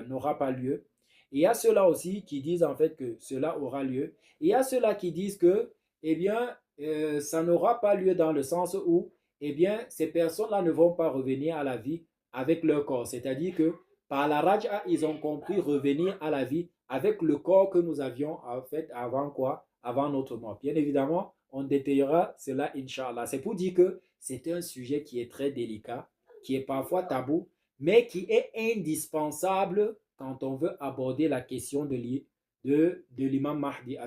n'aura pas lieu. Et il y a ceux-là aussi qui disent en fait que cela aura lieu. Et il y a ceux-là qui disent que, eh bien, ça n'aura pas lieu dans le sens où, eh bien, ces personnes-là ne vont pas revenir à la vie avec leur corps. C'est-à-dire que par la raj'a, ils ont compris revenir à la vie avec le corps que nous avions en fait avant quoi? Avant notre mort. Bien évidemment, on détaillera cela, Inch'Allah. C'est pour dire que c'est un sujet qui est très délicat, qui est parfois tabou, mais qui est indispensable quand on veut aborder la question de l'imam Mahdi,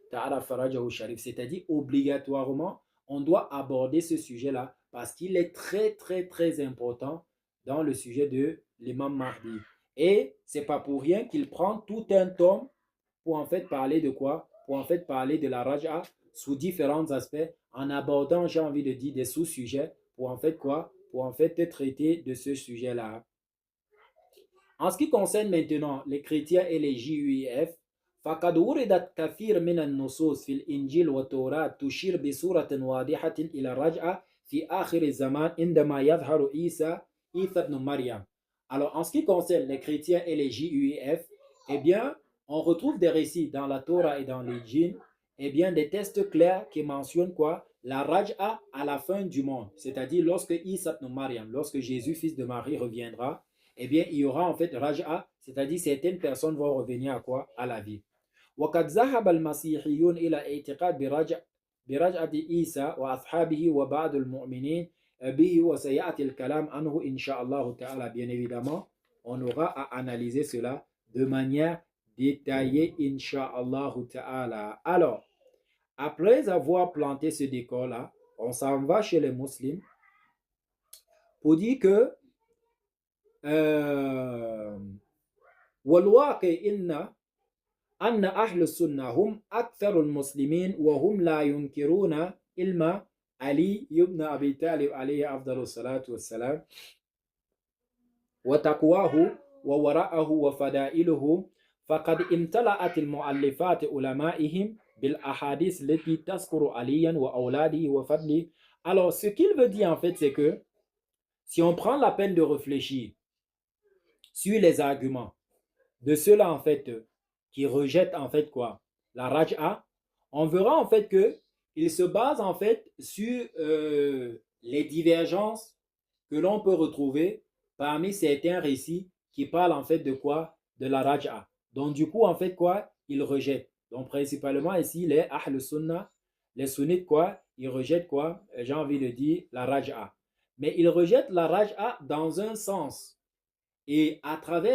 ta'ala farajahu sharif. C'est-à-dire, obligatoirement, on doit aborder ce sujet-là parce qu'il est très, très, très important dans le sujet de l'imam Mahdi. Et c'est pas pour rien qu'il prend tout un tome pour en fait parler de quoi? Pour en fait parler de la Raj'a sous différents aspects, en abordant, j'ai envie de dire, des sous-sujets pour en fait quoi? Pour en fait traiter de ce sujet-là. En ce qui concerne maintenant les chrétiens et les JUIF, فقد وردت كثير من النصوص في الإنجيل والتوراة تشير بصورة واضحة إلى الرجعة في آخر الزمان عندما يظهر عيسى بن مريم. Alors, en ce qui concerne les chrétiens et les JUIF, eh bien, on retrouve des récits dans la Torah et dans l'Injil, eh bien, des textes clairs qui mentionnent quoi? La Raj'a à la fin du monde, c'est-à-dire lorsque Isa ibn Maryam, lorsque Jésus, fils de Marie, reviendra, eh bien, il y aura en fait Raj'a, c'est-à-dire certaines personnes vont revenir à quoi? À la vie. وقد ذهب المسيحيون إلى اعتقاد برجعة عيسى وأصحابه وبعض المؤمنين به وسيأتي الكلام عنه إن شاء الله تعالى. Bien évidemment, on aura à analyser cela de manière détaillée Inch'Allah ta'ala. Alors, après avoir planté ce décor-là, on s'en va chez les musulmans pour dire que والواقع أن أهل السنة هم أكثر المسلمين وهم لا ينكرون علم علي بن أبي طالب عليه أفضل الصلاة والسلام وتقواه ووراءه وفضائله فقد امتلأت المؤلفات علمائهم بالأحاديث التي تذكر عليا وأولاده وفضله. Alors, ce qu'il veut dire en fait, c'est que si on prend la peine de réfléchir sur les arguments de ceux-là en fait qui rejettent en fait quoi? La Raj'a, on verra en fait que il se base en fait sur les divergences que l'on peut retrouver parmi certains récits qui parlent en fait de quoi? De la Raj'a. Donc du coup en fait quoi? Ils rejettent. Donc principalement ici les Ahl Sunnah, les sunnites quoi? Ils rejettent quoi? J'ai envie de dire la Raj'a. Mais ils rejettent la Raj'a dans un sens et à travers